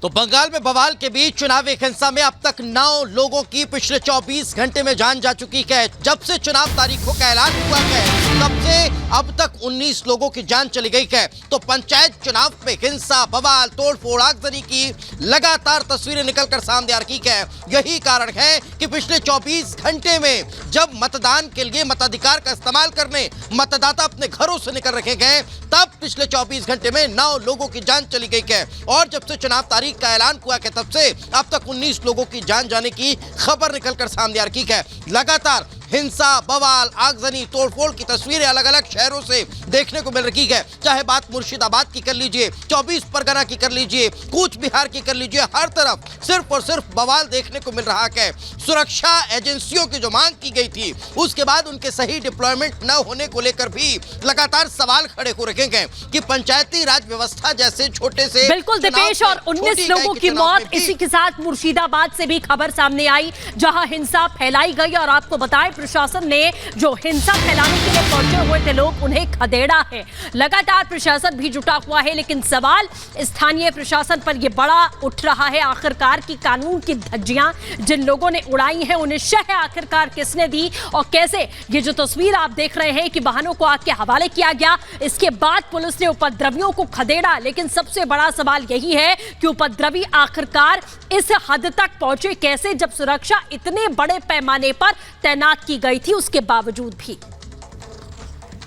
तो बंगाल में बवाल के बीच चुनावी हिंसा में अब तक 9 लोगों की पिछले 24 घंटे में जान जा चुकी है। जब से चुनाव तारीखों का ऐलान हुआ है तब से अब तक 19 लोगों की जान चली गई है। तो पंचायत चुनाव में हिंसा, बवाल, तोड़फोड़, आगजनी की लगातार तस्वीरें निकलकर सामने आ रही है। यही कारण है कि पिछले 24 घंटे में जब मतदान के लिए मताधिकार का इस्तेमाल करने मतदाता अपने घरों से निकल रखे गए, तब पिछले 24 घंटे में 9 लोगों की जान चली गई है। और जब से चुनाव तारीख का ऐलान हुआ है तब से अब तक 19 लोगों की जान जाने की खबर निकलकर सामने आ रही है। लगातार हिंसा, बवाल, आगजनी, तोड़फोड़ की तस्वीरें अलग अलग शहरों से देखने को मिल रही है। चाहे बात मुर्शिदाबाद की कर लीजिए, 24 परगना की कर लीजिए, कूच बिहार की कर लीजिए, हर तरफ सिर्फ और सिर्फ बवाल देखने को मिल रहा है। सुरक्षा एजेंसियों की जो मांग की गई थी उसके बाद उनके सही डिप्लॉयमेंट न होने को लेकर भी लगातार सवाल खड़े हो रखे हैं कि पंचायती राज व्यवस्था जैसे छोटे से बिल्कुल दीपेश, और 19 लोगों की मौत, इसी के साथ मुर्शिदाबाद से भी खबर सामने आई जहां हिंसा फैलाई गई। और आपको बताएं, प्रशासन ने जो हिंसा फैलाने के लिए पहुंचे हुए थे लोग, उन्हें खदेड़ा है। लगातार प्रशासन भी जुटा हुआ है, लेकिन सवाल स्थानीय प्रशासन पर यह बड़ा उठ रहा है। आखिरकार की कानून की धज्जियां जिन लोगों ने उड़ाई हैं उन्हें शह आखिरकार किसने दी, और कैसे ये जो तस्वीर आप देख रहे हैं कि वाहनों को आग के हवाले किया गया, इसके बाद पुलिस ने उपद्रवियों को खदेड़ा। लेकिन सबसे बड़ा सवाल यही है कि उपद्रवी आखिरकार इस हद तक पहुंचे कैसे, जब सुरक्षा इतने बड़े पैमाने पर तैनात की गई थी उसके बावजूद भी।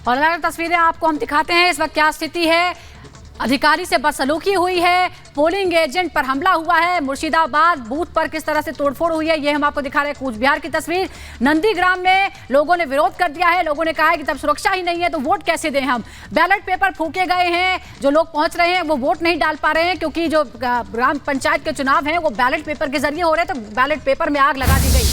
और अलग तस्वीरें आपको हम दिखाते हैं इस वक्त क्या स्थिति है। अधिकारी से बदसलूकी हुई है, पोलिंग एजेंट पर हमला हुआ है, मुर्शिदाबाद बूथ पर किस तरह से तोड़फोड़ हुई है ये हम आपको दिखा रहे हैं। कूच बिहार की तस्वीर, नंदीग्राम में लोगों ने विरोध कर दिया है। लोगों ने कहा है कि तब सुरक्षा ही नहीं है तो वोट कैसे दें हम। बैलेट पेपर फूके गए हैं, जो लोग पहुंच रहे हैं वो वोट नहीं डाल पा रहे हैं क्योंकि जो ग्राम पंचायत के चुनाव हैं वो बैलेट पेपर के जरिए हो रहे हैं, तो बैलेट पेपर में आग लगा दी गई।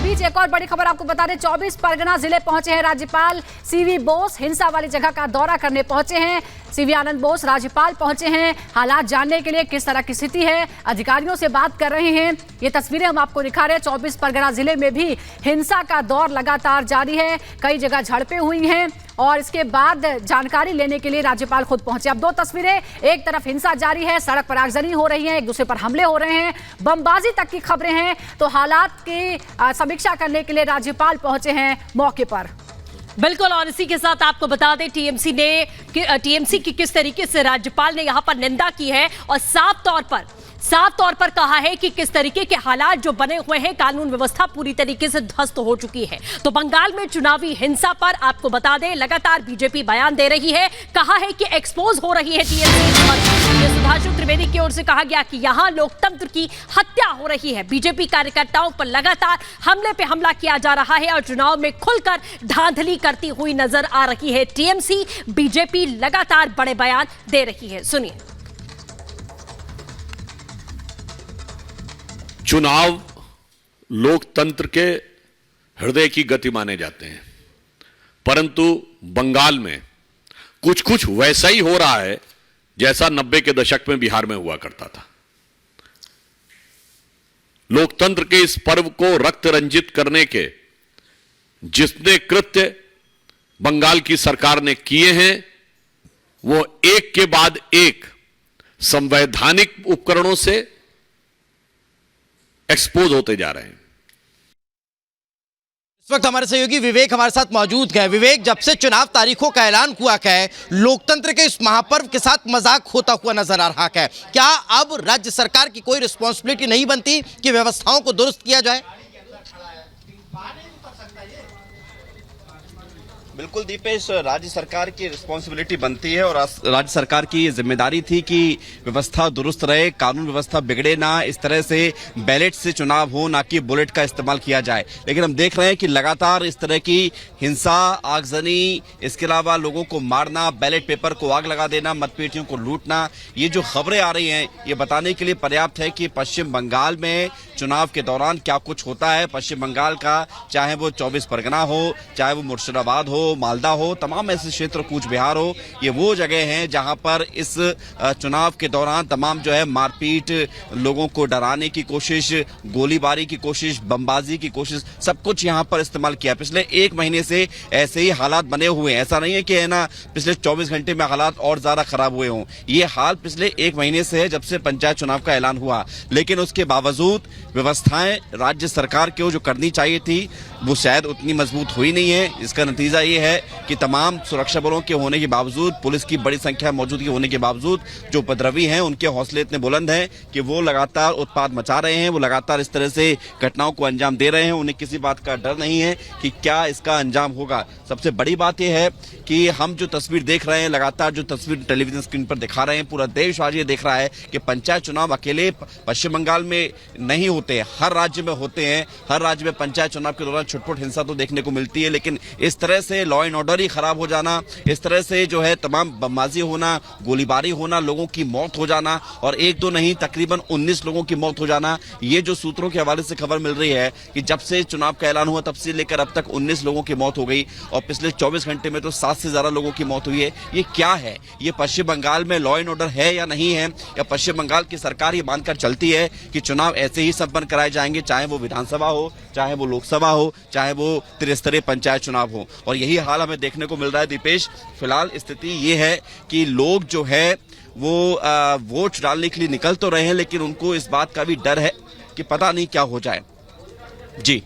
बीच एक और बड़ी खबर आपको बता दें, 24 परगना जिले पहुंचे हैं राज्यपाल सीवी बोस। हिंसा वाली जगह का दौरा करने पहुंचे हैं सीवी आनंद बोस। राज्यपाल पहुंचे हैं हालात जानने के लिए, किस तरह की स्थिति है, अधिकारियों से बात कर रहे हैं। ये तस्वीरें हम आपको दिखा रहे हैं। 24 परगना जिले में भी हिंसा का दौर लगातार जारी है, कई जगह झड़पें हुई हैं और इसके बाद जानकारी लेने के लिए राज्यपाल खुद पहुंचे। अब 2 तस्वीरें, एक तरफ हिंसा जारी है, सड़क पर आगजनी हो रही है, एक दूसरे पर हमले हो रहे हैं, बमबाजी तक की खबरें हैं। तो हालात की समीक्षा करने के लिए राज्यपाल पहुंचे हैं मौके पर। बिल्कुल, और इसी के साथ आपको बता दें टीएमसी की किस तरीके से राज्यपाल ने यहां पर निंदा की है और साफ तौर पर कहा है कि किस तरीके के हालात जो बने हुए हैं, कानून व्यवस्था पूरी तरीके से ध्वस्त हो चुकी है। तो बंगाल में चुनावी हिंसा पर आपको बता दें लगातार बीजेपी बयान दे रही है, कहा है कि एक्सपोज हो रही है टीएमसी। सुधांशु त्रिवेदी की ओर से कहा गया कि यहां लोकतंत्र की हत्या हो रही है। बीजेपी कार्यकर्ताओं पर लगातार हमले पे हमला किया जा रहा है और चुनाव में खुलकर धांधली करती हुई नजर आ रही है टीएमसी। बीजेपी लगातार बड़े बयान दे रही है, सुनिए। चुनाव लोकतंत्र के हृदय की गति माने जाते हैं, परंतु बंगाल में कुछ वैसा ही हो रहा है जैसा 90 के दशक में बिहार में हुआ करता था। लोकतंत्र के इस पर्व को रक्त रंजित करने के जितने कृत्य बंगाल की सरकार ने किए हैं वो एक के बाद एक संवैधानिक उपकरणों से एक्सपोज होते जा रहे हैं। इस वक्त हमारे सहयोगी विवेक हमारे साथ मौजूद है। विवेक, जब से चुनाव तारीखों का ऐलान हुआ है, लोकतंत्र के इस महापर्व के साथ मजाक होता हुआ नजर आ रहा है। क्या अब राज्य सरकार की कोई रिस्पॉन्सिबिलिटी नहीं बनती कि व्यवस्थाओं को दुरुस्त किया जाए? बिल्कुल दीपेश, राज्य सरकार की रिस्पॉन्सिबिलिटी बनती है और राज्य सरकार की जिम्मेदारी थी कि व्यवस्था दुरुस्त रहे, कानून व्यवस्था बिगड़े ना, इस तरह से बैलेट से चुनाव हो, ना कि बुलेट का इस्तेमाल किया जाए। लेकिन हम देख रहे हैं कि लगातार इस तरह की हिंसा, आगजनी, इसके अलावा लोगों को मारना, बैलेट पेपर को आग लगा देना, मतपेटियों को लूटना, ये जो खबरें आ रही हैं ये बताने के लिए पर्याप्त है कि पश्चिम बंगाल में चुनाव के दौरान क्या कुछ होता है। पश्चिम बंगाल का चाहे वो 24 परगना हो, चाहे वो मुर्शिदाबाद हो, हो, मालदा हो, तमाम ऐसे क्षेत्र, कूच बिहार हो, ये वो जगह हैं जहां पर इस चुनाव के दौरान तमाम जो है मारपीट, लोगों को डराने की कोशिश, गोलीबारी की कोशिश, बमबाजी की कोशिश, सब कुछ यहां पर इस्तेमाल किया। पिछले 1 महीने से ऐसे ही हालात बने हुए हैं। ऐसा नहीं है कि है ना पिछले 24 घंटे में हालात और ज्यादा खराब हुए हों। ये हाल पिछले 1 महीने से है, जब से पंचायत चुनाव का ऐलान हुआ। लेकिन उसके बावजूद व्यवस्थाएं राज्य सरकार को जो करनी चाहिए थी वो शायद उतनी मजबूत हुई नहीं है। इसका नतीजा ये है कि तमाम सुरक्षा बलों के होने के बावजूद, पुलिस की बड़ी संख्या मौजूदगी होने के बावजूद जो उपद्रवी हैं उनके हौसले इतने बुलंद हैं कि वो लगातार उत्पात मचा रहे हैं, वो लगातार इस तरह से घटनाओं को अंजाम दे रहे हैं। उन्हें किसी बात का डर नहीं है कि क्या इसका अंजाम होगा। सबसे बड़ी बात यह है कि हम जो तस्वीर देख रहे हैं, लगातार जो तस्वीर टेलीविजन स्क्रीन पर दिखा रहे हैं, पूरा देश आज ये देख रहा है कि पंचायत चुनाव अकेले पश्चिम बंगाल में नहीं होते, हर राज्य में होते हैं। हर राज्य में पंचायत चुनाव के दौरान छुटपुट हिंसा तो देखने को मिलती है, लेकिन इस तरह से लॉ एंड ऑर्डर ही खराब हो जाना, इस तरह से जो है तमाम बमबाजी होना, गोलीबारी होना, लोगों की मौत हो जाना, और 1-2 नहीं तकरीबन 19 लोगों की मौत हो जाना, ये जो सूत्रों के हवाले से खबर मिल रही है कि जब से चुनाव का ऐलान हुआ तब से लेकर अब तक 19 लोगों की मौत हो गई, और पिछले 24 घंटे में तो 7 से ज्यादा लोगों की मौत हुई है। ये क्या है? ये पश्चिम बंगाल में लॉ एंड ऑर्डर है या नहीं है? या पश्चिम बंगाल की सरकार ये मानकर चलती है कि चुनाव ऐसे ही संपन्न कराए जाएंगे, चाहे वो विधानसभा हो, चाहे वो लोकसभा हो, चाहे वो त्रिस्तरीय पंचायत चुनाव हो? और यही हाल हमें देखने को मिल रहा है दीपेश। फिलहाल स्थिति ये है कि लोग जो है वो वोट डालने के लिए निकल तो रहे हैं, लेकिन उनको इस बात का भी डर है कि पता नहीं क्या हो जाए। जी।